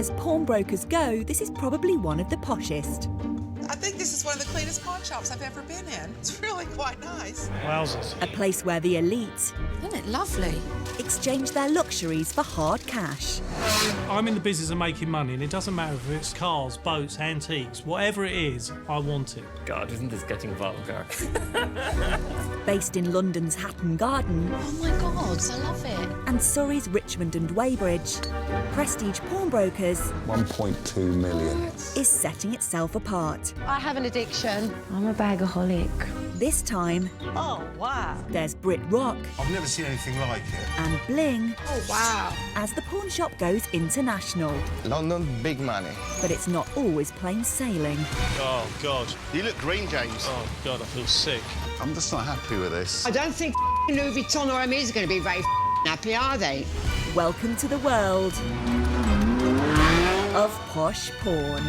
As pawnbrokers go, this is probably one of the poshest. I think this is one of the cleanest pawn shops I've ever been in. It's really quite nice. Wowzers. A place where the elite Isn't it lovely? exchange their luxuries for hard cash. I'm in the business of making money, and it doesn't matter if it's cars, boats, antiques, whatever it is, I want it. God, isn't this getting vulgar? Based in London's Hatton Garden Oh my God, I love it. and Surrey's Richmond and Weybridge, Prestige Pawnbrokers 1.2 million. is setting itself apart. I have an addiction. I'm a bagaholic. This time, Oh, wow. there's Brit Rock I've never seen anything like it. and bling Oh, wow. as the pawn shop goes international. London, big money. But it's not always plain sailing. Oh, God. You look green, James. Oh, God, I feel sick. I'm just not happy with this. I don't think Louis Vuitton or Hermes are going to be very happy, are they? Welcome to the world of posh porn.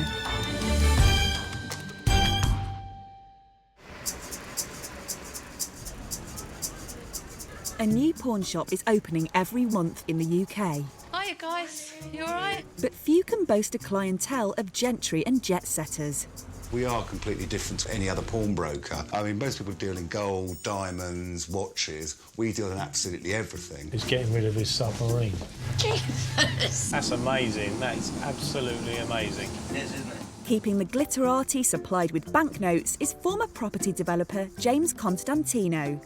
A new pawn shop is opening every month in the UK, Hiya, guys. You all right? but few can boast a clientele of gentry and jet setters. We are completely different to any other pawnbroker. I mean, most people deal in gold, diamonds, watches. We deal in absolutely everything. He's getting rid of his submarine. Jesus. That's amazing. That is absolutely amazing. Keeping the glitterati supplied with banknotes is former property developer James Constantinou.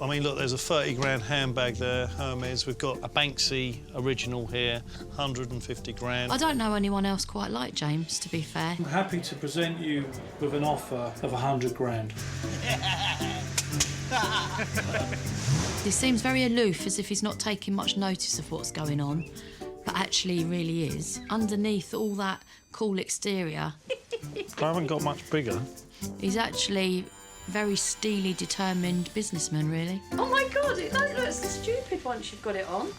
I mean, look, there's a 30 grand handbag there, Hermes. We've got a Banksy original here, 150 grand. I don't know anyone else quite like James, to be fair. I'm happy to present you with an offer of 100 grand. He seems very aloof, as if he's not taking much notice of what's going on, but actually he really is. Underneath all that cool exterior, I haven't got much bigger. he's actually very steely, determined businessman, really. Oh my God, it don't look so stupid once you've got it on.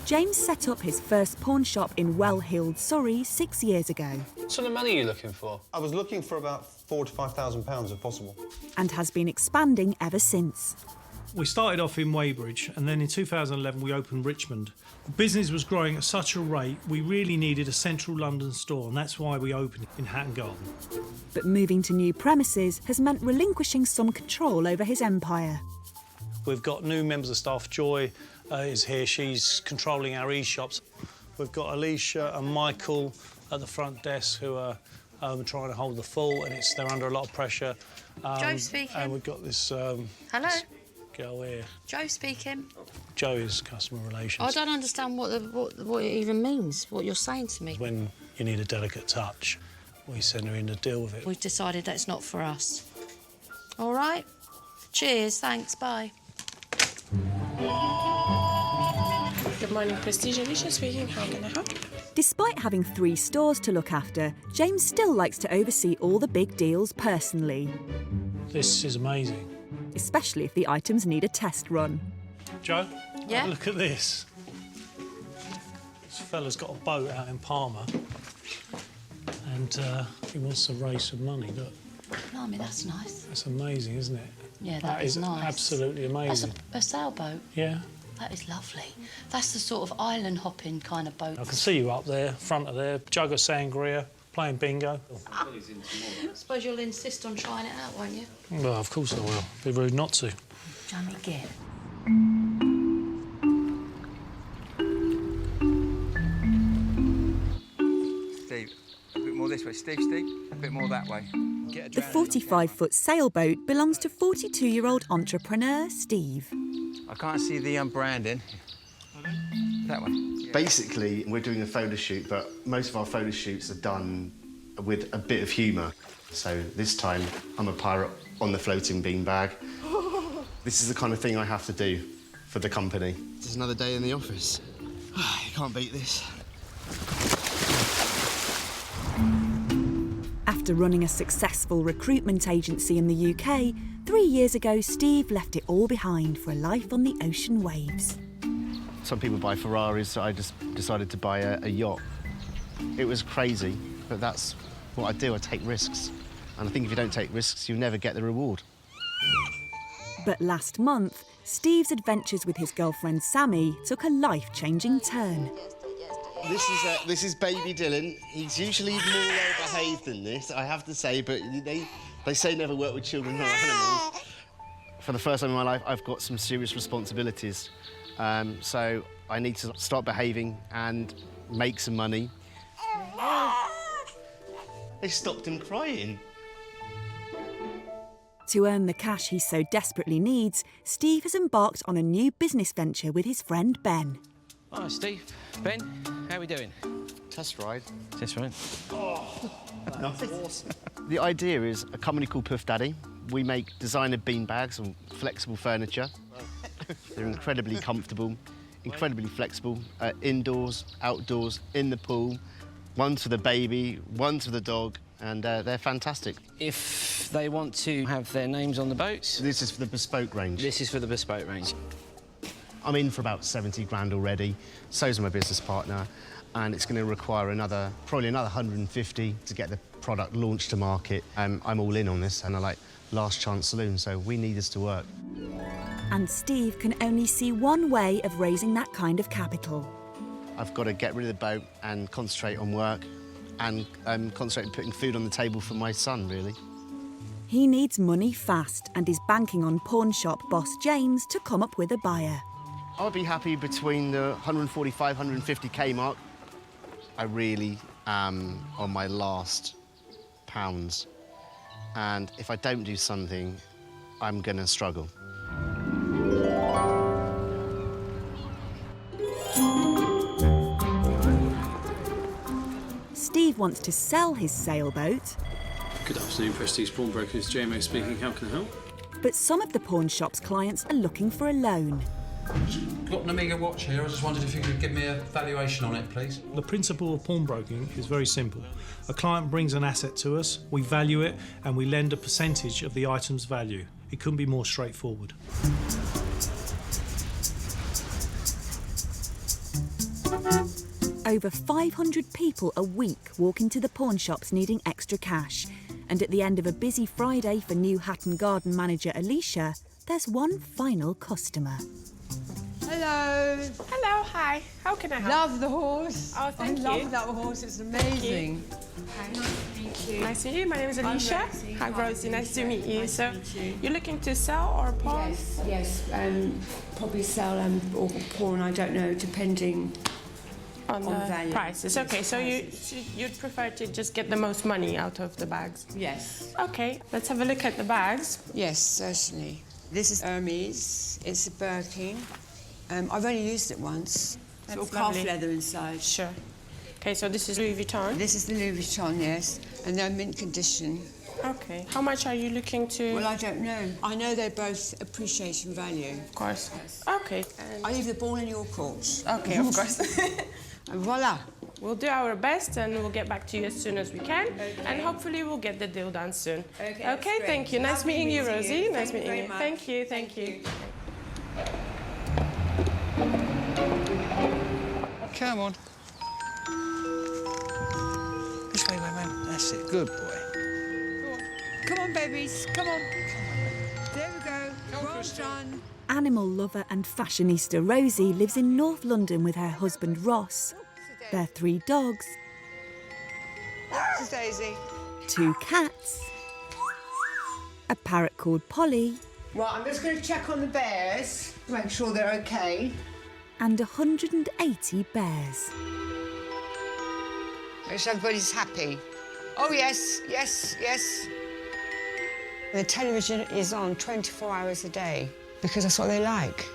James set up his first pawn shop in well-heeled Surrey 6 years ago What sort of money are you looking for? I was looking for about £4,000 to £5,000 if possible. and has been expanding ever since. We started off in Weybridge, and then in 2011 we opened Richmond. The business was growing at such a rate, we really needed a central London store, and that's why we opened in Hatton Garden. But moving to new premises has meant relinquishing some control over his empire. We've got new members of staff. Joy is here. She's controlling our e-shops. We've got Alicia and Michael at the front desk who are trying to hold the fort, and they're under a lot of pressure. Joe speaking. And we've got this Hello? girl here. Joe speaking. Joe is customer relations. I don't understand what it even means, what you're saying to me. When you need a delicate touch, we send her in to deal with it. We've decided that's not for us. All right? Cheers, thanks, bye. Good morning, Prestige. Alicia speaking. How can I help? Despite having 3 stores to look after, James still likes to oversee all the big deals personally, This is amazing. especially if the items need a test run. Joe? Yeah? Have a look at this. This fella's got a boat out in Palma, and he wants to raise some money. Look, Blimey, that's nice. that's amazing, isn't it? Yeah, that is nice. Absolutely amazing. That's a sailboat. Yeah. That is lovely. That's the sort of island hopping kind of boat. I can see you up there, front of there, jug of sangria, playing bingo. I suppose you'll insist on trying it out, won't you? Well, of course I will. Be rude not to. Jammy git. Steve, a bit more this way. Steve, a bit more that way. The 45-foot sailboat belongs to 42-year-old entrepreneur Steve. I can't see the branding. That way. Basically, we're doing a photo shoot, but most of our photo shoots are done with a bit of humour. So this time, I'm a pirate on the floating beanbag. This is the kind of thing I have to do for the company. This is another day in the office. You can't beat this. After running a successful recruitment agency in the UK, 3 years ago, Steve left it all behind for a life on the ocean waves. Some people buy Ferraris, so I just decided to buy a yacht. It was crazy, but that's what I do. I take risks. And I think if you don't take risks, you never get the reward. But last month, Steve's adventures with his girlfriend Sammy took a life-changing turn. This is baby Dylan. He's usually more well-behaved than this, I have to say, but they say never work with children or animals. For the first time in my life, I've got some serious responsibilities. So I need to start behaving and make some money. They stopped him crying. To earn the cash he so desperately needs, Steve has embarked on a new business venture with his friend Ben. Hi, Steve. Ben, how are we doing? Test ride. Test ride. That's awesome. The idea is a company called Puff Daddy. We make designer bean bags and flexible furniture. They're incredibly comfortable, incredibly flexible, indoors, outdoors, in the pool. One's for the baby, one's for the dog, and they're fantastic. If they want to have their names on the boats... This is for the bespoke range. This is for the bespoke range. I'm in for about 70 grand already, so's my business partner, and it's going to require probably another 150 to get the product launched to market. I'm all in on this, and I like last chance saloon, so we need this to work. And Steve can only see one way of raising that kind of capital. I've got to get rid of the boat and concentrate on work and concentrate on putting food on the table for my son, really. He needs money fast and is banking on pawn shop boss James to come up with a buyer. I'll be happy between the 145, 150k mark. I really am on my last pounds. And if I don't do something, I'm going to struggle. Steve wants to sell his sailboat. Good afternoon, Prestige Pawnbrokers. James speaking. How can I help? But some of the pawn shop's clients are looking for a loan. Got an Amiga watch here. I just wondered if you could give me a valuation on it, please. The principle of pawnbroking is very simple. A client brings an asset to us, we value it, and we lend a percentage of the item's value. It couldn't be more straightforward. Over 500 people a week walk into the pawn shops needing extra cash. And at the end of a busy Friday for new Hatton Garden manager Alicia, there's one final customer. Hello. Hello, hi. How can I help? Love the horse. Oh, thank you. I love that horse, it's amazing. Hi, nice to meet you. Nice to meet you. My name is Alicia. Hi, Rosie. Nice to meet you. So, you're looking to sell or pawn? Yes. Probably sell or pawn, I don't know, depending on the value. Prices. Okay, so you'd prefer to just get the most money out of the bags? Yes. Okay, let's have a look at the bags. Yes, certainly. This is Hermes. It's a Birkin. I've only used it once. It's all calf leather inside. Sure. Okay, so this is Louis Vuitton? This is the Louis Vuitton, yes, and they're mint condition. Okay. How much are you looking to... Well, I don't know. I know they both appreciate in value. Of course. Yes. Okay. I leave the ball in your court. Okay, of course. And voila. We'll do our best and we'll get back to you as soon as we can. Okay. And hopefully we'll get the deal done soon. Okay, thank you. Nice meeting you, Rosie. Nice meeting you. Thank you, thank you. Come on. This way, man. That's it. Good boy. Come on, babies. Come on. There we go. Well done. Animal lover and fashionista Rosie lives in North London with her husband Ross, their 3 dogs, This is Daisy. 2 cats, a parrot called Polly, Right, I'm just going to check on the bears, make sure they're okay. and 180 bears. Make sure everybody's happy. Oh, yes, yes, yes. The television is on 24 hours a day because that's what they like.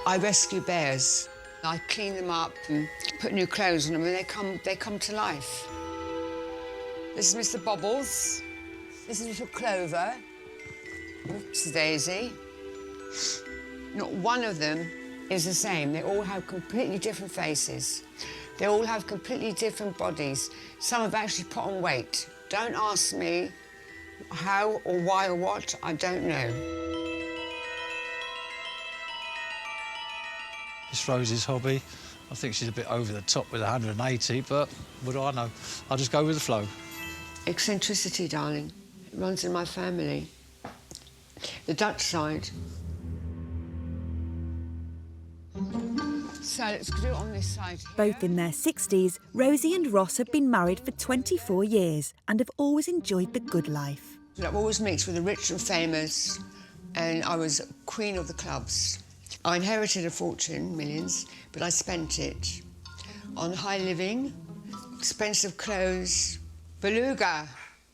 I rescue bears. I clean them up and put new clothes on them and they come to life. This is Mr. Bobbles. This is little Clover. Oops, Daisy. Not one of them is the same. They all have completely different faces. They all have completely different bodies. Some have actually put on weight. Don't ask me how or why or what, I don't know. It's Rosie's hobby. I think she's a bit over the top with 180, but what do I know? I'll just go with the flow. Eccentricity, darling. It runs in my family. The Dutch side. So let's do it on this side. Both in their 60s, Rosie and Ross have been married for 24 years and have always enjoyed the good life. I've always mixed with the rich and famous, and I was queen of the clubs. I inherited a fortune, millions, but I spent it on high living, expensive clothes, beluga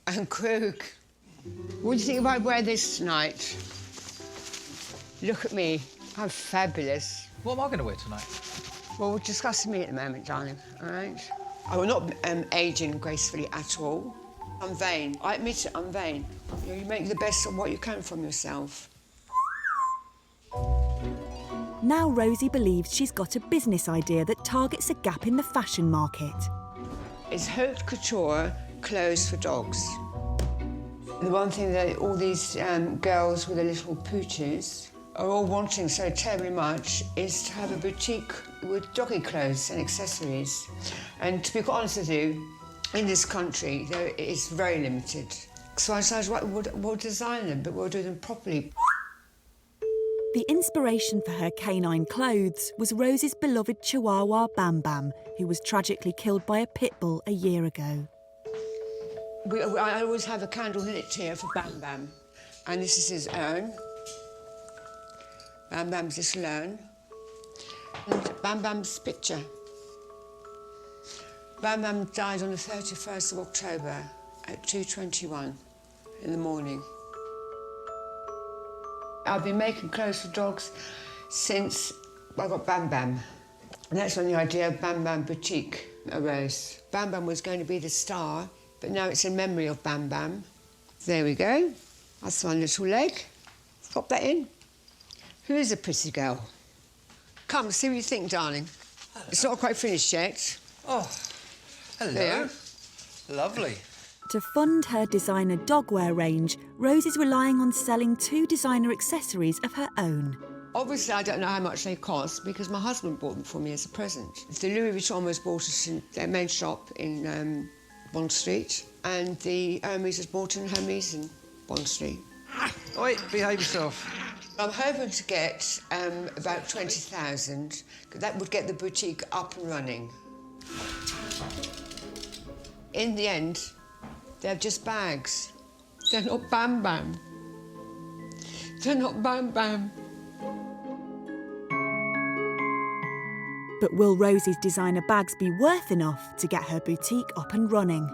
and krug. What do you think if I wear this tonight? Look at me, I'm fabulous. What am I going to wear tonight? Well, we'll discuss me at the moment, darling, all right? I will not ageing gracefully at all. I'm vain. I admit it, I'm vain. You know, you make the best of what you can from yourself. Now Rosie believes she's got a business idea that targets a gap in the fashion market. It's haute couture clothes for dogs. The one thing that all these girls with their little pooches are all wanting so terribly much is to have a boutique with doggy clothes and accessories. And to be quite honest with you, in this country, there is very limited. So I decided, right, we'll design them, but we'll do them properly. The inspiration for her canine clothes was Rosie's beloved Chihuahua Bam Bam, who was tragically killed by a pit bull a year ago. I always have a candle lit here for Bam Bam, and this is his urn. Bam Bam's this urn, and Bam Bam's picture. Bam Bam died on the 31st of October at 2:21 in the morning. I've been making clothes for dogs since I got Bam Bam. And that's when the idea of Bam Bam Boutique arose. Bam Bam was going to be the star, but now it's in memory of Bam Bam. There we go. That's my little leg. Pop that in. Who is a pretty girl? Come, see what you think, darling. Hello. It's not quite finished yet. Oh, hello. There. Lovely. To fund her designer dogwear range, Rose is relying on selling 2 designer accessories of her own. Obviously, I don't know how much they cost because my husband bought them for me as a present. The Louis Vuitton was bought at their main shop in Bond Street, and the Hermes was bought in Hermes in Bond Street. Oi, behave yourself. I'm hoping to get about 20,000. That would get the boutique up and running. In the end, they're just bags. They're not Bam Bam. They're not Bam Bam. But will Rosie's designer bags be worth enough to get her boutique up and running?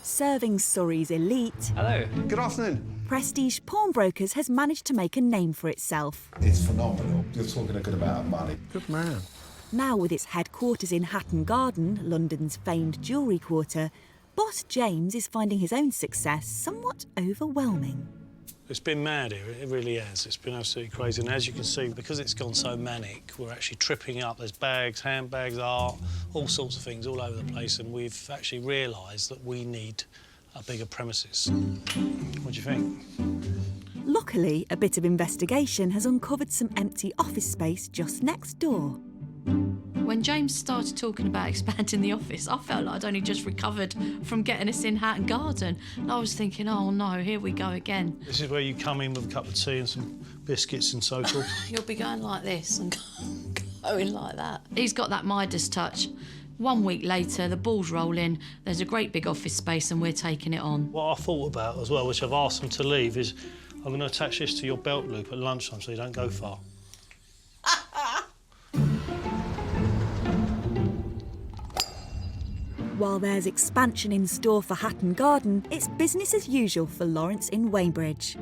Serving Surrey's elite... Hello. Good afternoon. Prestige Pawnbrokers has managed to make a name for itself. It's phenomenal. You're talking a good amount of money. Good man. Now with its headquarters in Hatton Garden, London's famed jewellery quarter, boss James is finding his own success somewhat overwhelming. It's been mad here, it really has. It's been absolutely crazy. And as you can see, because it's gone so manic, we're actually tripping up. There's bags, handbags, art, all sorts of things all over the place. And we've actually realised that we need a bigger premises. What do you think? Luckily, a bit of investigation has uncovered some empty office space just next door. When James started talking about expanding the office, I felt like I'd only just recovered from getting us in Hatton Garden. And I was thinking, oh no, here we go again. This is where you come in with a cup of tea and some biscuits and so forth. You'll be going like this and going like that. He's got that Midas touch. 1 week later, the ball's rolling, there's a great big office space and we're taking it on. What I thought about as well, which I've asked them to leave, is I'm going to attach this to your belt loop at lunchtime so you don't go far. While there's expansion in store for Hatton Garden, it's business as usual for Lawrence in Weybridge.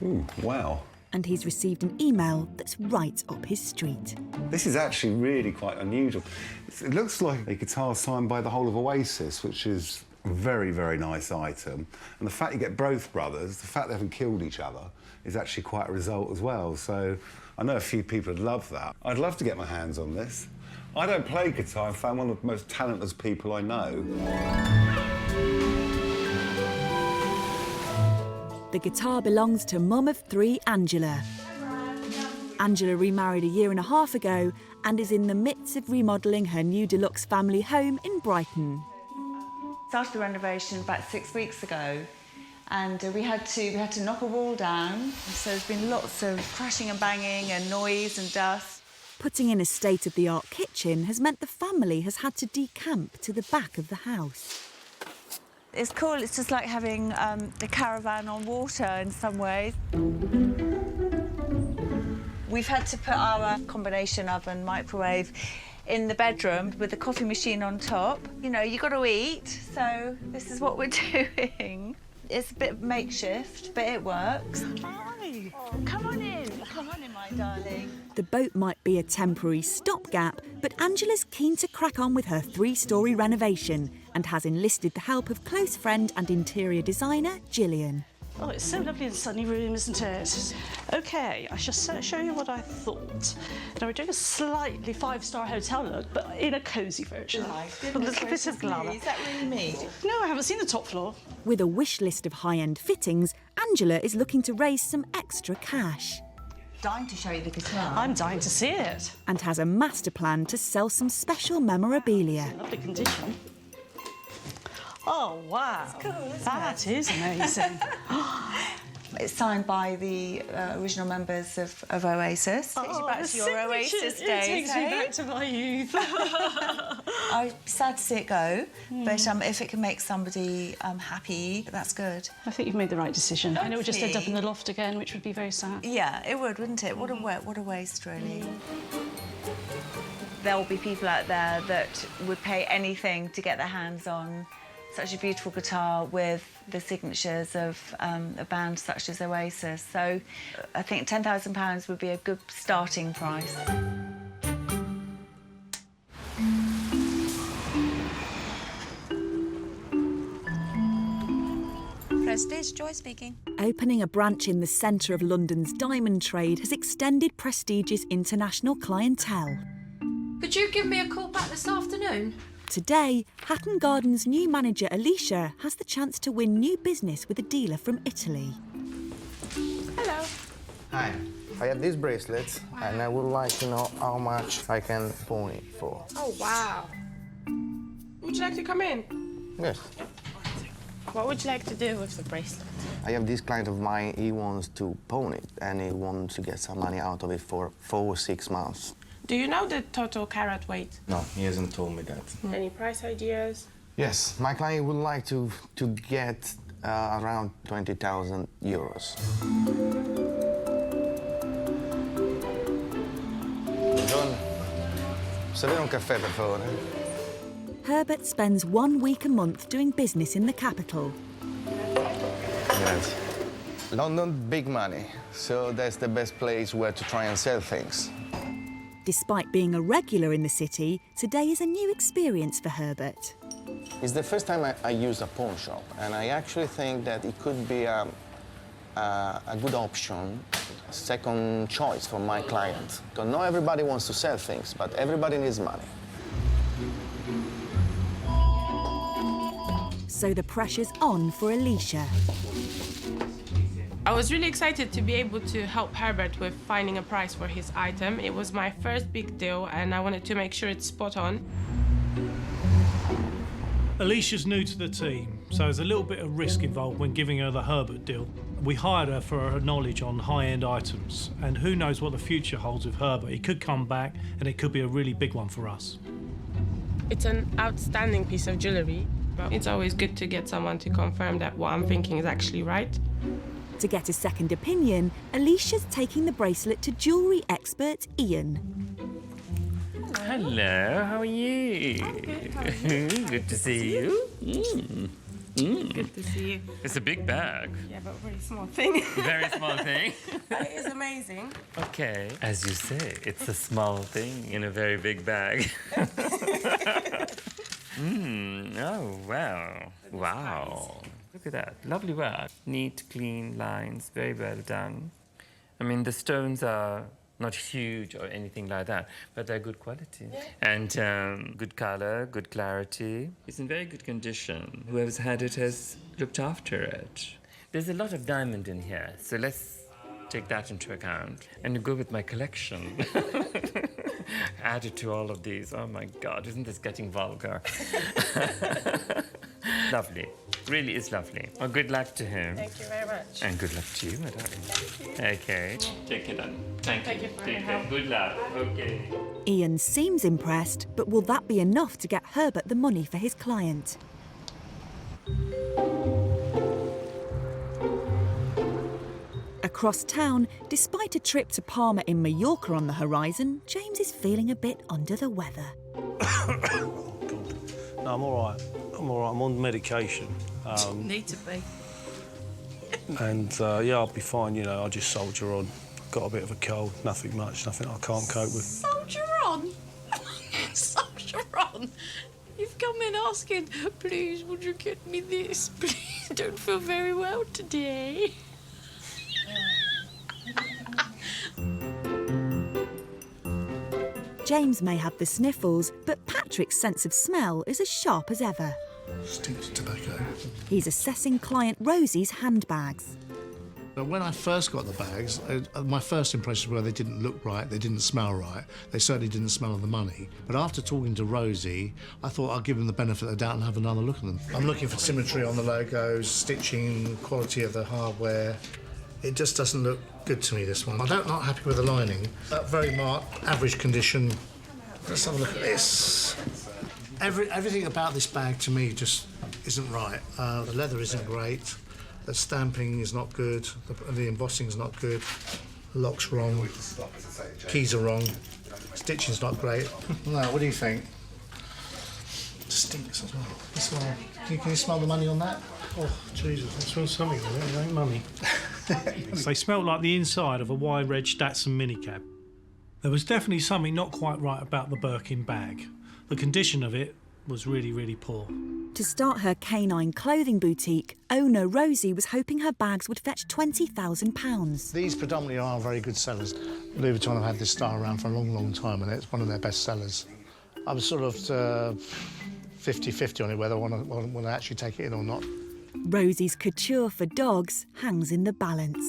Ooh, wow. And he's received an email that's right up his street. This is actually really quite unusual. It looks like a guitar signed by the whole of Oasis, which is a very, very nice item. And the fact you get both brothers, the fact they haven't killed each other, is actually quite a result as well. So I know a few people would love that. I'd love to get my hands on this. I don't play guitar. In fact, I'm one of the most talentless people I know. The guitar belongs to mum of 3, Angela. Angela remarried a year and a half ago and is in the midst of remodelling her new deluxe family home in Brighton. Started the renovation about 6 weeks ago, and we had to knock a wall down. So there's been lots of crashing and banging and noise and dust. Putting in a state-of-the-art kitchen has meant the family has had to decamp to the back of the house. It's cool. It's just like having a caravan on water in some ways. We've had to put our combination oven microwave in the bedroom with the coffee machine on top. You know, you got to eat, so this is what we're doing. It's a bit makeshift, but it works. Hi. Oh, come on in. Come on in, my darling. The boat might be a temporary stopgap, but Angela's keen to crack on with her 3-storey renovation and has enlisted the help of close friend and interior designer Gillian. Oh, it's so lovely and sunny room, isn't it? OK, I shall show you what I thought. Now, we're doing a slightly 5-star hotel look, but in a cosy version. A little bit of glamour. Is that really me? No, I haven't seen the top floor. With a wish list of high-end fittings, Angela is looking to raise some extra cash. Dying to show you the guitar. I'm dying to see it. And has a master plan to sell some special memorabilia. Lovely condition. Oh, wow. That's cool, isn't That is amazing. It's signed by the original members of Oasis. Takes you back to your Oasis days, It takes me eh? back to my youth. I'd be sad to see it go, but if it can make somebody happy, that's good. I think you've made the right decision. And it would just end up in the loft again, which would be very sad. Yeah, it would, wouldn't it? What a waste, really. There will be people out there that would pay anything to get their hands on such a beautiful guitar with the signatures of a band such as Oasis. So I think £10,000 would be a good starting price. Prestige, Joy speaking. Opening a branch in the centre of London's diamond trade has extended Prestige's international clientele. Could you give me a call back this afternoon? Today, Hatton Garden's new manager Alicia has the chance to win new business with a dealer from Italy. Hello. Hi. I have these bracelets, and I would like to know how much I can pawn it for. Oh, wow. Would you like to come in? Yes. What would you like to do with the bracelet? I have this client of mine, he wants to pawn it, and he wants to get some money out of it for 4 or 6 months. Do you know the total carat weight? No, he hasn't told me that. Any price ideas? Yes, my client would like to get around 20,000 euros. Buongiorno. Servire un caffè, per favore. Herbert spends 1 week a month doing business in the capital. Grazie. London, big money, so that's the best place where to try and sell things. Despite being a regular in the city, today is a new experience for Herbert. It's the first time I use a pawn shop, and I actually think that it could be a good option, a second choice for my client. Because not everybody wants to sell things, but everybody needs money. So the pressure's on for Alicia. I was really excited to be able to help Herbert with finding a price for his item. It was my first big deal, and I wanted to make sure it's spot on. Alicia's new to the team, so there's a little bit of risk involved when giving her the Herbert deal. We hired her for her knowledge on high-end items, and who knows what the future holds with Herbert. He could come back, and it could be a really big one for us. It's an outstanding piece of jewellery, but it's always good to get someone to confirm that what I'm thinking is actually right. To get a second opinion, Alicia's taking the bracelet to jewellery expert Ian. Hello, how are you? Good to see you. Good to see you. It's a big bag. Yeah, but a very small thing. Very small thing. It is amazing. Okay. As you say, it's a small thing in a very big bag. Oh, wow. Wow. Look at that. Lovely work. Neat, clean lines. Very well done. I mean, the stones are not huge or anything like that, but they're good quality. Yeah. And good color, good clarity. It's in very good condition. Whoever's had it has looked after it. There's a lot of diamond in here, so let's take that into account. And you go with my collection. Added to all of these. Oh my God, isn't this getting vulgar? Lovely. Really is lovely. Well, good luck to him. Thank you very much. And good luck to you, madam. Thank you. Okay. Take it then. Thank you. for your help. Good luck. Okay. Ian seems impressed, but will that be enough to get Herbert the money for his client? Across town, despite a trip to Palma in Majorca on the horizon, James is feeling a bit under the weather. No, I'm all right. I'm all right. I'm on medication. Need to be. And, yeah, I'll be fine, you know. I'll just soldier on. Got a bit of a cold, nothing much, nothing I can't cope with. Soldier on? Soldier on? You've come in asking, please, would you get me this? Please, don't feel very well today. James may have the sniffles, but Patrick's sense of smell is as sharp as ever. Stinks of tobacco. He's assessing client Rosie's handbags. But when I first got the bags, my first impressions were they didn't look right, they didn't smell right, they certainly didn't smell of the money. But after talking to Rosie, I thought I'd give them the benefit of the doubt and have another look at them. I'm looking for symmetry on the logos, stitching, quality of the hardware. It just doesn't look good to me, this one. I'm not happy with the lining. That very marked, average condition. Let's have a look at this. Everything about this bag, to me, just isn't right. The leather isn't great. The stamping is not good. The embossing is not good. The lock's wrong. Keys are wrong. Stitching's not great. No, what do you think? It stinks as well. This one. Can you smell the money on that? Oh, Jesus. It smells something on it. It ain't money. They smelt like the inside of a wide-reg Datsun minicab. There was definitely something not quite right about the Birkin bag. The condition of it was really, really poor. To start her canine clothing boutique, owner Rosie was hoping her bags would fetch £20,000. These predominantly are very good sellers. Louis Vuitton have had this style around for a long, long time, and it's one of their best sellers. I'm sort of 50-50 on it, whether I want to actually take it in or not. Rosie's couture for dogs hangs in the balance.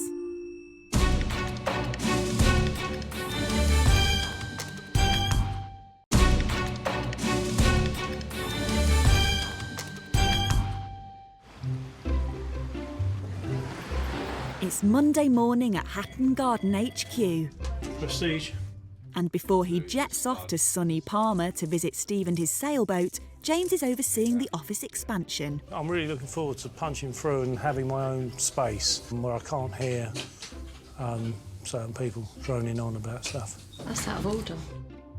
It's Monday morning at Hatton Garden HQ. Prestige. And before he jets off to sunny Palma to visit Steve and his sailboat, James is overseeing the office expansion. I'm really looking forward to punching through and having my own space where I can't hear certain people droning on about stuff. That's out of order.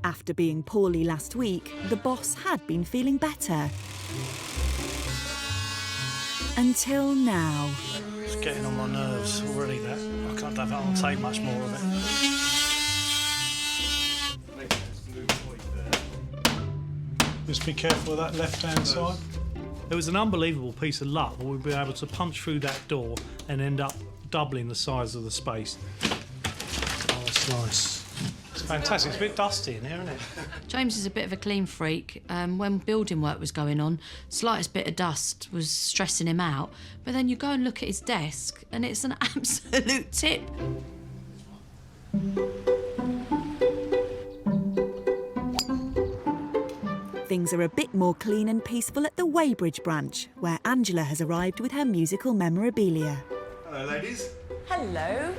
After being poorly last week, the boss had been feeling better. Until now. It's getting on my nerves already, that. I can't take much more of it. Just be careful of that left-hand side. It was an unbelievable piece of luck that we'd be able to punch through that door and end up doubling the size of the space. Oh, that's nice. It's fantastic. It's a bit dusty in here, isn't it? James is a bit of a clean freak. When building work was going on, slightest bit of dust was stressing him out. But then you go and look at his desk and it's an absolute tip. Things are a bit more clean and peaceful at the Weybridge branch, where Angela has arrived with her musical memorabilia. Hello, ladies. Hello.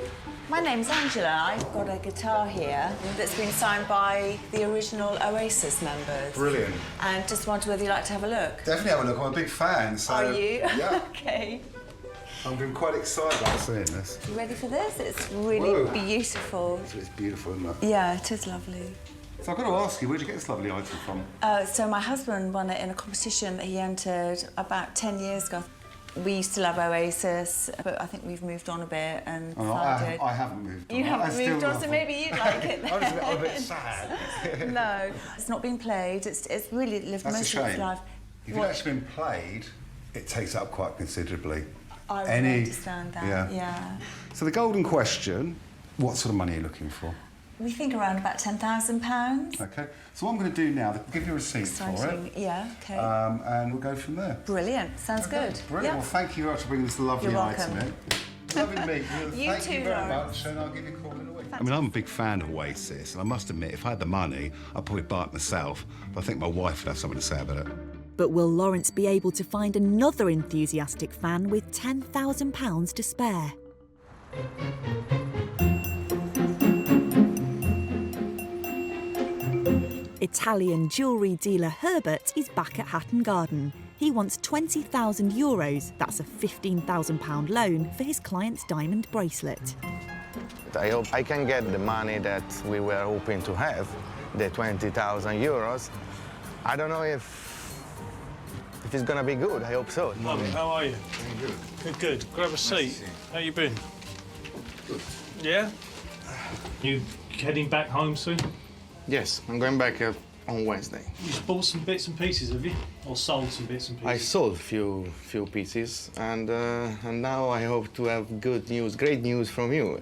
My name's Angela. I've got a guitar here that's been signed by the original Oasis members. Brilliant. And just wondered whether you'd like to have a look. Definitely have a look. I'm a big fan, so... Are you? Yeah. OK. I'm getting quite excited about seeing this. You ready for this? It's really beautiful. It's beautiful, isn't it? Yeah, it is lovely. So I've got to ask you, where'd you get this lovely item from? So my husband won it in a competition that he entered about 10 years ago. We used to love Oasis, but I think we've moved on a bit and decided... I haven't moved on. You haven't moved on, so maybe you'd like it then. I'm a bit sad. No, it's not been played. It's really lived most of its life. If it's actually been played, it takes up quite considerably. I would understand that, yeah. So the golden question, what sort of money are you looking for? We think around about £10,000. OK. So what I'm going to do now, give you a receipt for it. Yeah, OK. And we'll go from there. Brilliant. Sounds good. Brilliant. Well, thank you very much for bringing this lovely item in. Lovely to meet you. You Thank too, you very Lawrence. much, and I'll give you a call in a week. I mean, I'm a big fan of Oasis, and I must admit, if I had the money, I'd probably buy it myself. But I think my wife would have something to say about it. But will Lawrence be able to find another enthusiastic fan with £10,000 to spare? Italian jewellery dealer Herbert is back at Hatton Garden. He wants €20,000, that's a £15,000 loan, for his client's diamond bracelet. I hope I can get the money that we were hoping to have, the €20,000. I don't know if it's gonna be good. I hope so. Lovely. How are you? Good. Good, good. Grab a seat. How you been? Good. Yeah? You heading back home soon? Yes, I'm going back on Wednesday. You've bought some bits and pieces, have you? Or sold some bits and pieces? I sold a few pieces, and now I hope to have good news, great news from you.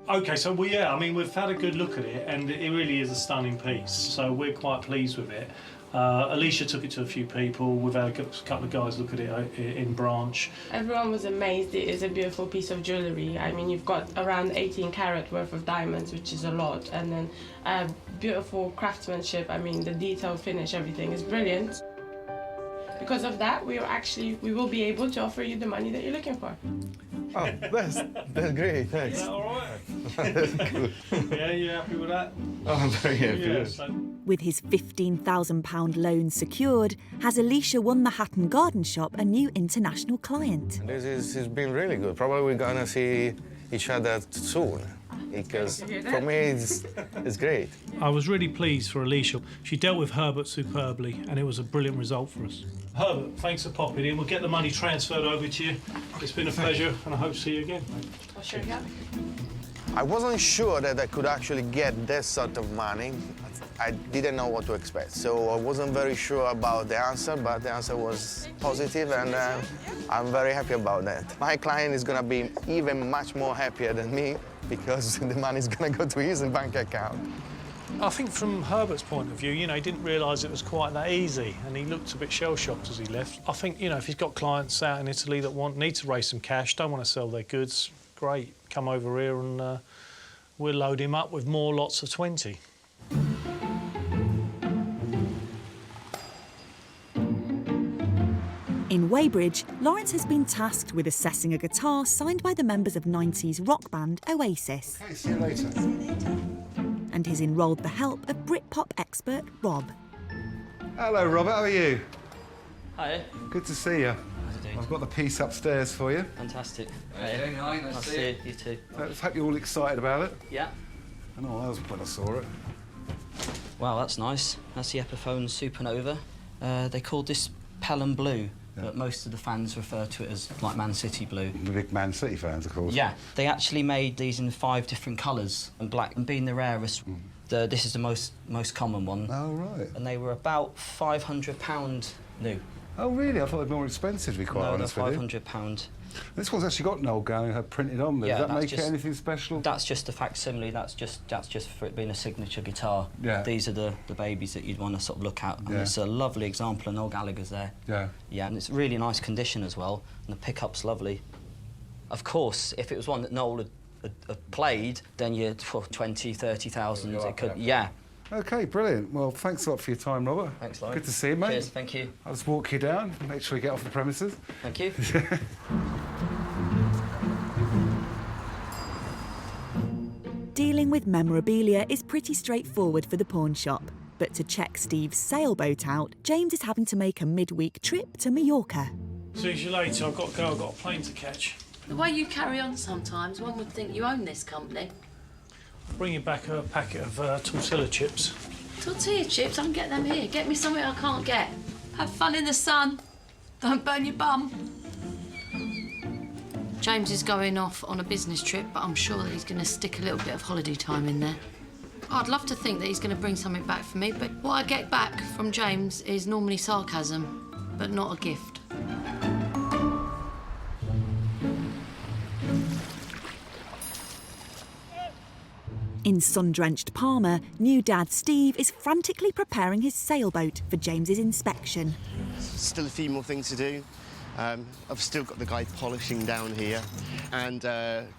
OK, so yeah, I mean, we've had a good look at it, and it really is a stunning piece, so we're quite pleased with it. Alicia took it to a few people. We've had a couple of guys look at it in branch. Everyone was amazed. It is a beautiful piece of jewellery. I mean, you've got around 18 carat worth of diamonds, which is a lot, and then beautiful craftsmanship. I mean, the detail, finish, everything is brilliant. Because of that, we will be able to offer you the money that you're looking for. Oh, that's great, thanks. Is that all right? That's good. Yeah, you happy with that? Oh, I'm very happy. Yeah, so... With his £15,000 loan secured, has Alicia won the Hatton Garden shop a new international client? This has been really good. Probably we're gonna see each other soon, because for me it's great. I was really pleased for Alicia. She dealt with Herbert superbly, and it was a brilliant result for us. Herbert, thanks for popping in. We'll get the money transferred over to you. It's been a pleasure, and I hope to see you again. I'll show you. I wasn't sure that I could actually get this sort of money. I didn't know what to expect, so I wasn't very sure about the answer, but the answer was positive, and I'm very happy about that. My client is going to be even much more happier than me, because the money is going to go to his bank account. I think from Herbert's point of view, you know, he didn't realise it was quite that easy, and he looked a bit shell-shocked as he left. I think, you know, if he's got clients out in Italy that need to raise some cash, don't want to sell their goods, great, come over here and we'll load him up with more lots of 20. In Weybridge, Lawrence has been tasked with assessing a guitar signed by the members of 90s rock band Oasis. Okay, see you later. And he's enrolled the help of Britpop expert Rob. Hello, Robert, how are you? Hi. Good to see you. How's it doing? I've got the piece upstairs for you. Fantastic. Hey, nice to see you. You too. Let's hope you're all excited about it. Yeah. I know I was when I saw it. Wow, that's nice. That's the Epiphone Supernova. They called this Pelham Blue, but most of the fans refer to it as like Man City Blue. The big Man City fans, of course. Yeah. They actually made these in 5 different colours, and black being the rarest. This is the most common one. Oh, right. And they were about £500 new. Oh, really? I thought they'd be more expensive, to be quite honest with you. No, they're £500. This one's actually got Noel Gallagher printed on there. Yeah, Does that make it anything special? That's just a facsimile. That's just for it being a signature guitar. Yeah. These are the babies that you'd want to sort of look at. And it's a lovely example of Noel Gallagher's there. Yeah. Yeah, and it's really nice condition as well. And the pickup's lovely. Of course, if it was one that Noel had played, then you'd for 20, 30,000. It could, yeah. OK, brilliant. Well, thanks a lot for your time, Robert. Thanks, Lauren. Good to see you, mate. Cheers, thank you. I'll just walk you down, make sure you get off the premises. Thank you. Dealing with memorabilia is pretty straightforward for the pawn shop. But to check Steve's sailboat out, James is having to make a midweek trip to Majorca. See you later. I've got to go. I've got a plane to catch. The way you carry on sometimes, one would think you own this company. Bring you back a packet of tortilla chips. Tortilla chips? I can get them here. Get me something I can't get. Have fun in the sun. Don't burn your bum. James is going off on a business trip, but I'm sure that he's going to stick a little bit of holiday time in there. I'd love to think that he's going to bring something back for me, but what I get back from James is normally sarcasm, but not a gift. In sun-drenched Palma, new dad Steve is frantically preparing his sailboat for James's inspection. Still a few more things to do. I've still got the guy polishing down here. and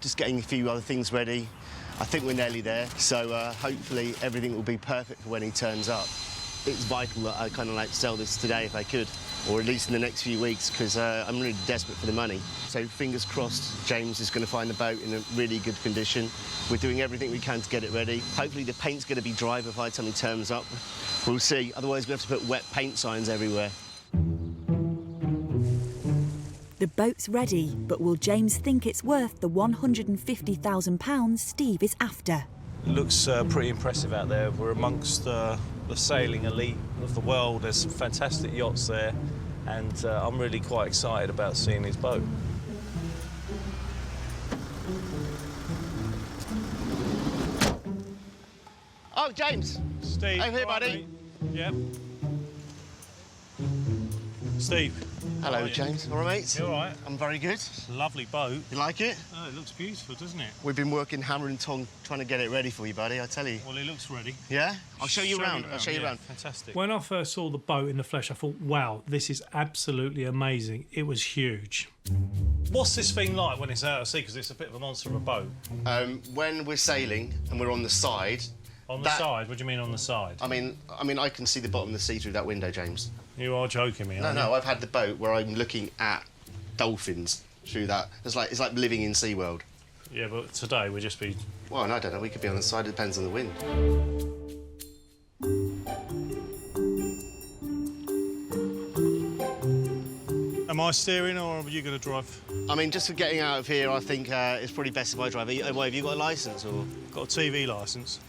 just getting a few other things ready. I think we're nearly there, so hopefully everything will be perfect for when he turns up. It's vital that I kind of like sell this today if I could, or at least in the next few weeks, because I'm really desperate for the money. So fingers crossed, James is going to find the boat in a really good condition. We're doing everything we can to get it ready. Hopefully the paint's going to be dry by the time he turns up. We'll see. Otherwise we have to put wet paint signs everywhere. The boat's ready, but will James think it's worth the £150,000 Steve is after? It looks pretty impressive out there. We're amongst the sailing elite of the world. There's some fantastic yachts there, and I'm really quite excited about seeing his boat. Oh, James. Steve. Over here, buddy. Yep. Steve. Hello, James. All right, mate? You all right? I'm very good. It's a lovely boat. You like it? Oh, it looks beautiful, doesn't it? We've been working hammer and tong trying to get it ready for you, buddy, I tell you. Well, it looks ready. Yeah? I'll show you around. I'll show you around. Fantastic. When I first saw the boat in the flesh, I thought, wow, this is absolutely amazing. It was huge. What's this thing like when it's out at sea? Because it's a bit of a monster of a boat. When we're sailing and we're on the side... On the side? What do you mean on the side? I mean, I can see the bottom of the sea through that window, James. You are joking me, aren't you? No, I've had the boat where I'm looking at dolphins through that. It's like living in SeaWorld. Yeah, but today we'll just be... Well, I don't know. We could be on the side. It depends on the wind. Am I steering or are you going to drive? I mean, just for getting out of here, I think it's probably best if I drive. Have you got a licence or...? Got a TV licence.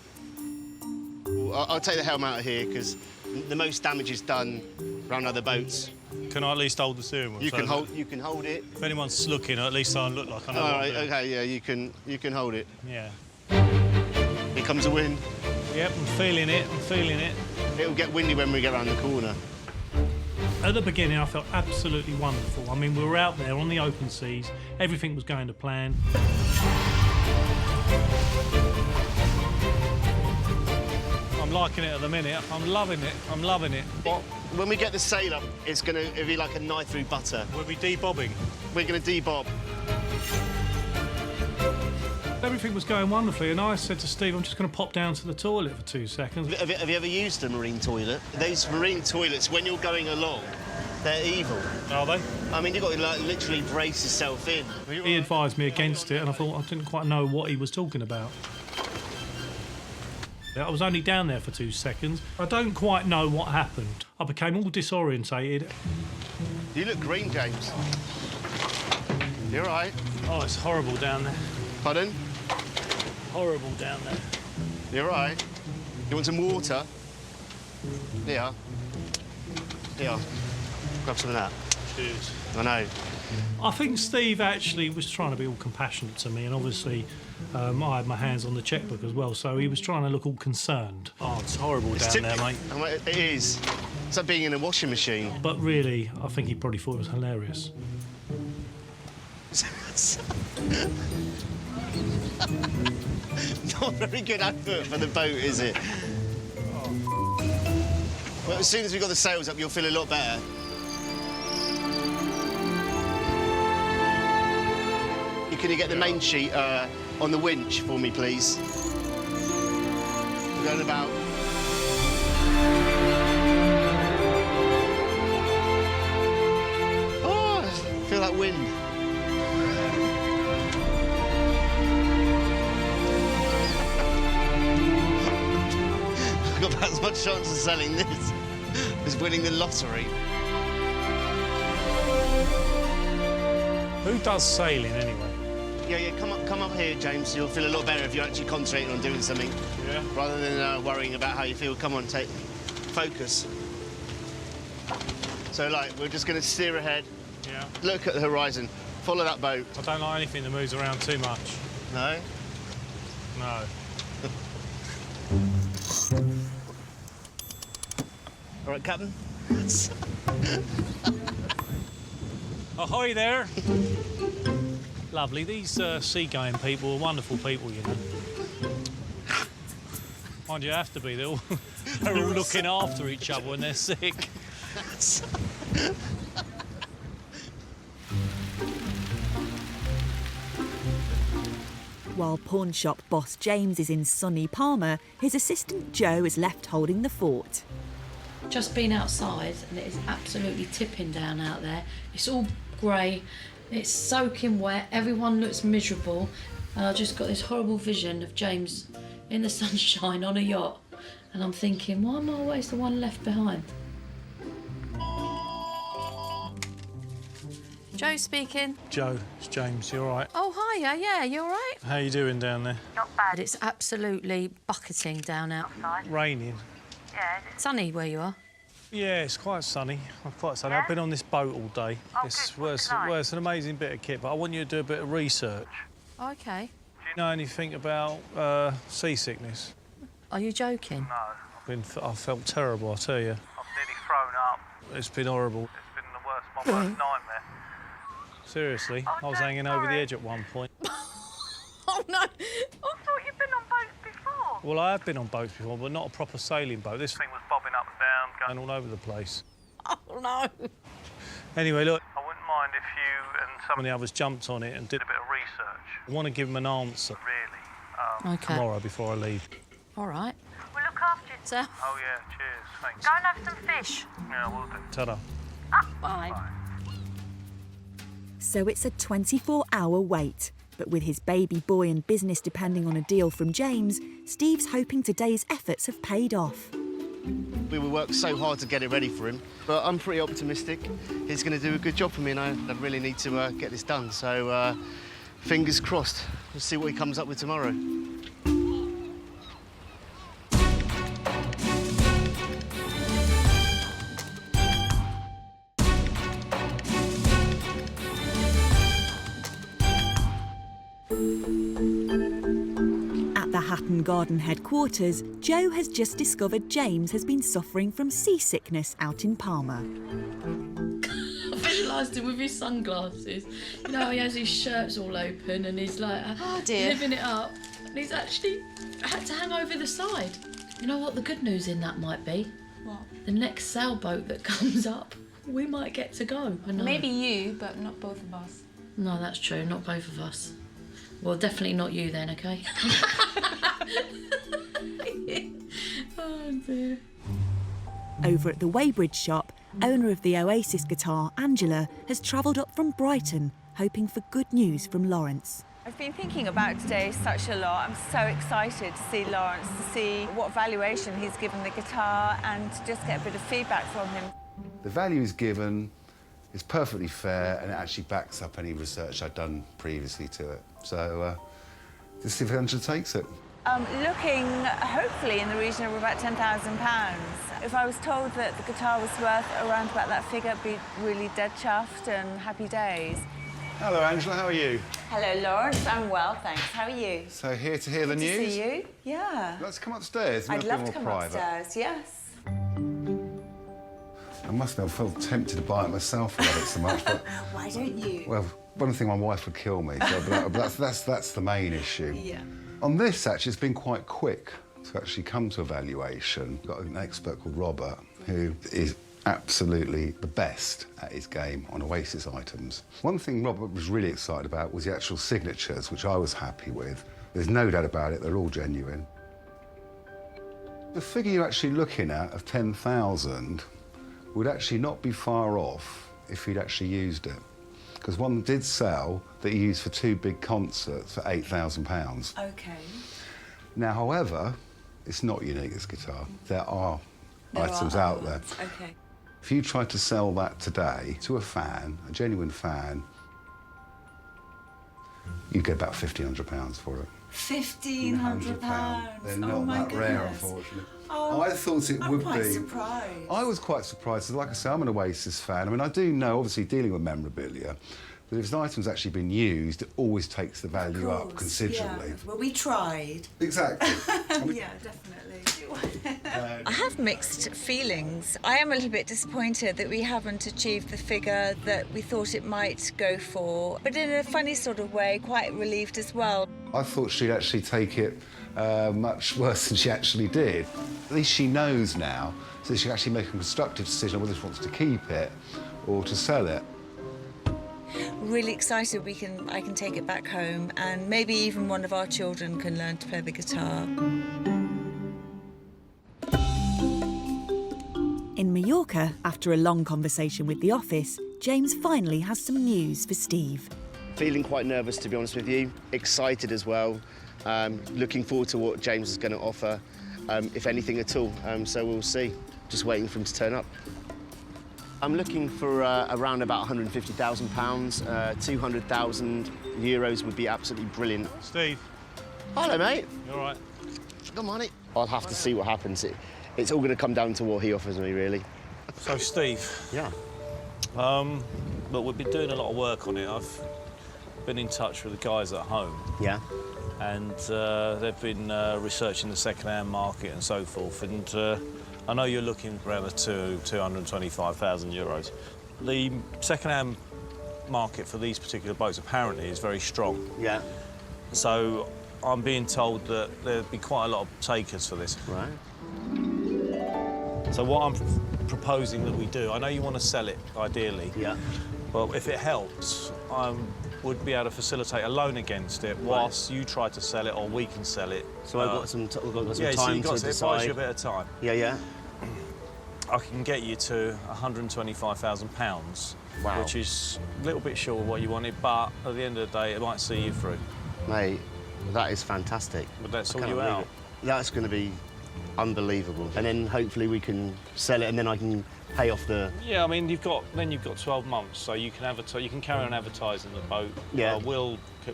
I'll take the helm out of here because the most damage is done around other boats. Can I at least hold the steering wheel? You can hold it. If anyone's looking, at least I look like I know All what right, I'm doing. OK, yeah, you can hold it. Yeah. Here comes the wind. Yep, I'm feeling it, I'm feeling it. It'll get windy when we get around the corner. At the beginning, I felt absolutely wonderful. I mean, we were out there on the open seas. Everything was going to plan. I'm liking it at the minute. I'm loving it. I'm loving it. What? When we get the sail up, it'll be like a knife through butter. We'll be debobbing. We're going to debob. Everything was going wonderfully, and I said to Steve, I'm just going to pop down to the toilet for 2 seconds. Have you ever used a marine toilet? Those marine toilets, when you're going along, they're evil. Are they? I mean, you've got to like, literally brace yourself in. He advised me against it, and I thought I didn't quite know what he was talking about. I was only down there for 2 seconds. I don't quite know what happened. I became all disorientated. You look green, James. You're all right. Oh, it's horrible down there. Pardon? Horrible down there. You're all right. You want some water? Here. Here. Grab some of that. Cheers. I know. I think Steve actually was trying to be all compassionate to me, and obviously I had my hands on the checkbook as well, so he was trying to look all concerned. Oh, it's horrible down there, mate. It is. It's like being in a washing machine. But really, I think he probably thought it was hilarious. Not a very good advert for the boat, is it? Well, as soon as we've got the sails up, you'll feel a lot better. Can you get the main sheet on the winch for me, please? We're going about... Oh, I feel that wind. I've got about as much chance of selling this as winning the lottery. Who does sailing anyway? Yeah, come up here, James. You'll feel a lot better if you're actually concentrating on doing something. Yeah. Rather than worrying about how you feel. Come on, focus. So, like, we're just going to steer ahead. Yeah. Look at the horizon. Follow that boat. I don't like anything that moves around too much. No? No. All right, Captain. Ahoy there. Lovely. These seagoing people are wonderful people, you know. Mind you, have to be. They're all looking after each other when they're sick. While pawn shop boss James is in sunny Palma, his assistant Joe is left holding the fort. Just been outside and it is absolutely tipping down out there. It's all grey, it's soaking wet, everyone looks miserable, and I just got this horrible vision of James in the sunshine on a yacht, and I'm thinking, why am I always the one left behind? Joe speaking. Joe, it's James, you all right? Oh, hiya, yeah, you all right? How you doing down there? Not bad. It's absolutely bucketing down outside. Raining? Yeah. Sunny where you are? Yeah, it's quite sunny. Yeah? I've been on this boat all day. Oh, it's, good. What's it like? it's an amazing bit of kit, but I want you to do a bit of research. Okay. Do you know anything about seasickness? Are you joking? No. I felt terrible, I tell you. I've nearly thrown up. It's been horrible. It's been my worst nightmare. Seriously, I was hanging over the edge at one point. Oh, no. I thought you'd been on boats before. Well, I have been on boats before, but not a proper sailing boat. This thing was bobbing up and down, going all over the place. Oh, no. Anyway, look, I wouldn't mind if you and some of the others jumped on it and did a bit of research. I want to give them an answer, really, Okay. tomorrow before I leave. All right. Well, look after yourself. Oh, yeah, cheers, thanks. Go and have some fish. Yeah, we'll do. Ta-da. Bye. So it's a 24-hour wait. But with his baby boy and business depending on a deal from James, Steve's hoping today's efforts have paid off. We will work so hard to get it ready for him, but I'm pretty optimistic. He's going to do a good job for me, and I really need to get this done. So, fingers crossed. We'll see what he comes up with tomorrow. At the Hatton Garden headquarters, Joe has just discovered James has been suffering from seasickness out in Palma. I visualised him with his sunglasses. You know, he has his shirts all open and he's like Oh, dear. living it up. And he's actually had to hang over the side. You know what the good news in that might be? What? The next sailboat that comes up, we might get to go. I know. Maybe you, but not both of us. No, that's true, not both of us. Well, definitely not you then, okay? Oh, dear. Over at the Weybridge shop, owner of the Oasis guitar, Angela, has travelled up from Brighton, hoping for good news from Lawrence. I've been thinking about today such a lot. I'm so excited to see Lawrence, to see what valuation he's given the guitar and to just get a bit of feedback from him. The value is given is perfectly fair and it actually backs up any research I'd done previously to it. So, let's see if Angela takes it. Looking hopefully in the region of about £10,000. If I was told that the guitar was worth around about that figure, I'd be really dead chuffed and happy days. Hello, Angela, how are you? Hello, Lawrence. I'm well, thanks. How are you? So, here to hear the Good news? to see you. Yeah. Let's come upstairs. I'd We'll love be to more come private. upstairs, yes. I must have felt tempted to buy it myself. I love it so much, but Why don't you? well, one thing, my wife would kill me. So, but that's the main issue. Yeah. On this, actually, it's been quite quick to actually come to a valuation. Got an expert called Robert, who is absolutely the best at his game on Oasis items. One thing Robert was really excited about was the actual signatures, which I was happy with. There's no doubt about it, they're all genuine. The figure you're actually looking at of 10,000 would actually not be far off if he'd actually used it. Because one did sell that he used for 2 big concerts for £8,000. Okay. Now, however, it's not unique, this guitar. There are items out there. Okay. If you tried to sell that today to a fan, a genuine fan, you'd get about £1,500 for it. £1,500. They're not that rare, unfortunately. Oh, I thought it would be. I'm quite surprised. I was quite surprised. Like I say, I'm an Oasis fan. I mean, I do know, obviously, dealing with memorabilia, that if an item's actually been used, it always takes the value up considerably. Yeah. Well, we tried. Exactly. Yeah, definitely. I have mixed feelings. I am a little bit disappointed that we haven't achieved the figure that we thought it might go for, but in a funny sort of way, quite relieved as well. I thought she'd actually take it much worse than she actually did. At least she knows now, so she can actually make a constructive decision on whether she wants to keep it or to sell it. really excited I can take it back home, and maybe even one of our children can learn to play the guitar. In Majorca, after a long conversation with the office, James finally has some news for Steve. Feeling quite nervous, to be honest with you. Excited as well. Looking forward to what James is going to offer, if anything at all. So we'll see. Just waiting for him to turn up. I'm looking for around about £150,000. 200,000 euros would be absolutely brilliant. Steve. Hello, mate. You all right? Good morning. I'll have to see what happens. It's all going to come down to what he offers me, really. So, Steve. Yeah. Look, we've been doing a lot of work on it. I've been in touch with the guys at home. Yeah. And they've been researching the second-hand market and so forth. And I know you're looking around the 225,000 euros. The second-hand market for these particular boats apparently is very strong. Yeah. So I'm being told that there'd be quite a lot of takers for this. Right. So what I'm proposing that we do, I know you want to sell it, ideally. Yeah. Well, if it helps, I would be able to facilitate a loan against it whilst you try to sell it, or we can sell it. So I've got some time so to it buys decide. you a bit of time. Yeah, yeah. I can get you to £125,000, Wow. which is a little bit short of what you wanted, but at the end of the day, it might see you through. Mate, that is fantastic. Would that I sort cannot you believe out? it. That's going to be unbelievable. And then hopefully we can sell it, and then I can pay off the... Yeah, I mean, you've got 12 months, so you can advertise. You can carry on advertising the boat. Yeah.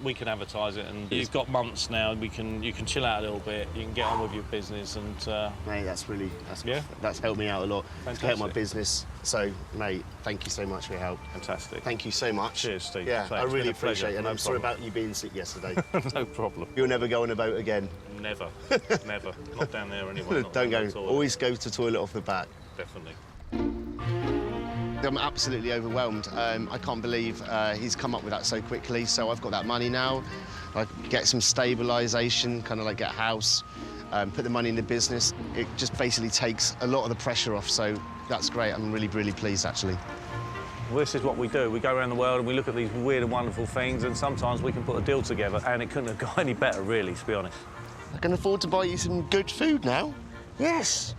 We can advertise it, and you've got months now. You can chill out a little bit. You can get on with your business, and Mate, that's helped me out a lot. It's helped my business. So, mate, thank you so much for your help. Fantastic. Thank you so much. Cheers, Steve. Yeah, Thanks. I really Been a appreciate pleasure. it, and No I'm sorry problem. about you being sick yesterday. No problem. You'll never go on a boat again. Never, never. Not down there anyway. Not Don't down go. the toilet. Always go to the toilet off the back. Definitely. I'm absolutely overwhelmed. I can't believe he's come up with that so quickly. So I've got that money now. I get some stabilisation, kind of like get a house, put the money in the business. It just basically takes a lot of the pressure off. So that's great. I'm really, really pleased, actually. Well, this is what we do. We go around the world and we look at these weird and wonderful things, and sometimes we can put a deal together, and it couldn't have got any better, really, to be honest. I can afford to buy you some good food now. Yes.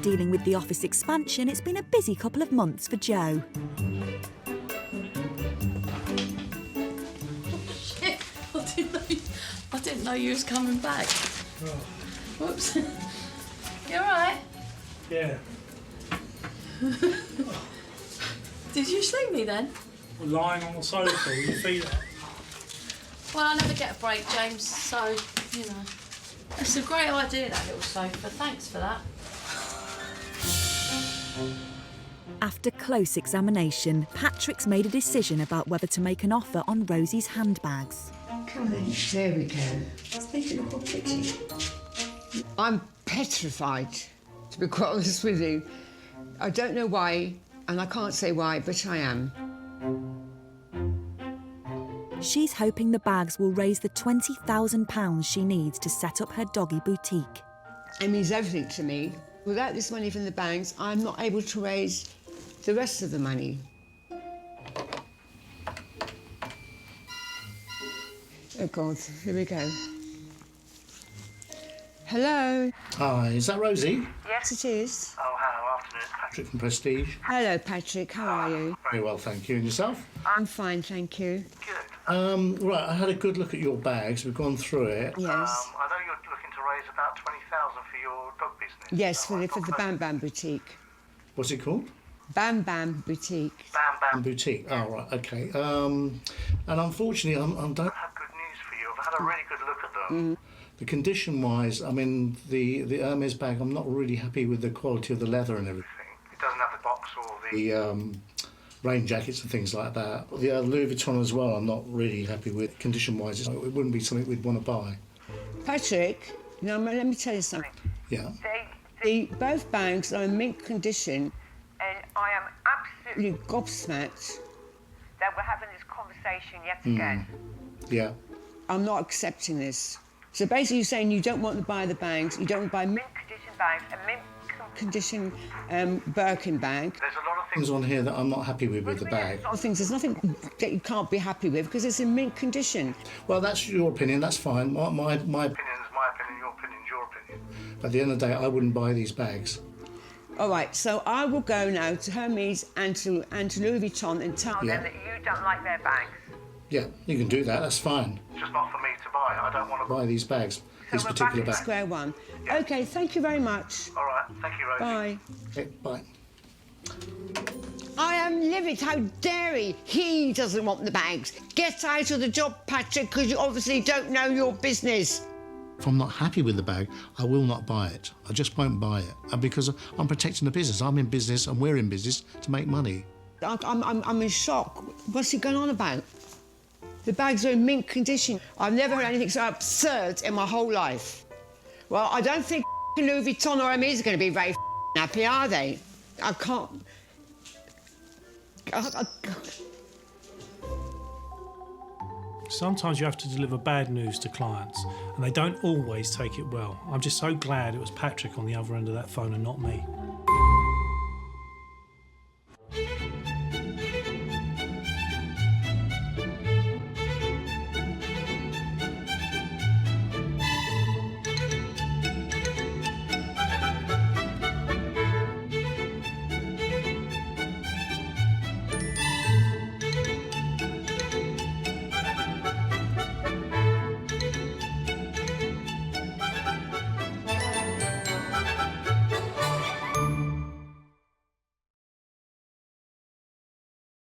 Dealing with the office expansion, it's been a busy couple of months for Joe. Shit, I didn't know you was coming back. Whoops. You all right? Yeah. Did you sleep me then? Lying on the sofa with your feet up. Well, I never get a break, James, so, you know. It's a great idea, that little sofa. Thanks for that. After close examination, Patrick's made a decision about whether to make an offer on Rosie's handbags. Come on, there we go. They look all pretty. I'm petrified, to be quite honest with you. I don't know why, and I can't say why, but I am. She's hoping the bags will raise the £20,000 she needs to set up her doggy boutique. It means everything to me. Without this money from the banks, I'm not able to raise the rest of the money. Oh, God, here we go. Hello? Hi, is that Rosie? Yes, it is. Oh, hello, afternoon. Patrick from Prestige. Hello, Patrick, how are you? Very well, thank you. And yourself? I'm fine, thank you. Right, I had a good look at your bags. We've gone through it. Yes. I know you're looking to raise about 20,000 for your dog business. Yes, for the Bam Bam Boutique. What's it called? Bam Bam Boutique. Bam Boutique. Oh, right, okay. And unfortunately, I don't... I have good news for you. I've had a really good look at them. The condition-wise, I mean, the Hermes bag, I'm not really happy with the quality of the leather and everything. It doesn't have the box or the... The rain jackets and things like that. The Louis Vuitton as well, I'm not really happy with. Condition-wise, it wouldn't be something we'd want to buy. Patrick, now let me tell you something. Yeah. Both bags are in mint condition, and I am absolutely gobsmacked that we're having this conversation yet again. Yeah. I'm not accepting this. So basically you're saying you don't want to buy the bags, you don't want to buy mint condition bags, a mint condition Birkin bag. There's a lot of Things on here that I'm not happy with the bag. A lot of things. There's nothing that you can't be happy with because it's in mint condition. Well, that's your opinion. That's fine. My opinion's my opinion, your opinion's your opinion. At the end of the day, I wouldn't buy these bags. All right, so I will go now to Hermes and to Louis Vuitton and tell Yeah. them that you don't like their bags. Yeah, you can do that. That's fine. It's just not for me to buy. I don't want to Buy these bags. These we're particular back at bags. square one. Okay, thank you very much. All right, thank you, Rosie. Bye. Okay, bye. I am livid. How dare he? He doesn't want the bags. Get out of the job, Patrick, because you obviously don't know your business. If I'm not happy with the bag, I will not buy it. I just won't buy it. And because I'm protecting the business. I'm in business and we're in business to make money. I'm in shock. What's he going on about? The bags are in mint condition. I've never heard anything so absurd in my whole life. Well, I don't think Louis Vuitton or Hermes are going to be very happy, are they? I can't... Sometimes you have to deliver bad news to clients, and they don't always take it well. I'm just so glad it was Patrick on the other end of that phone and not me.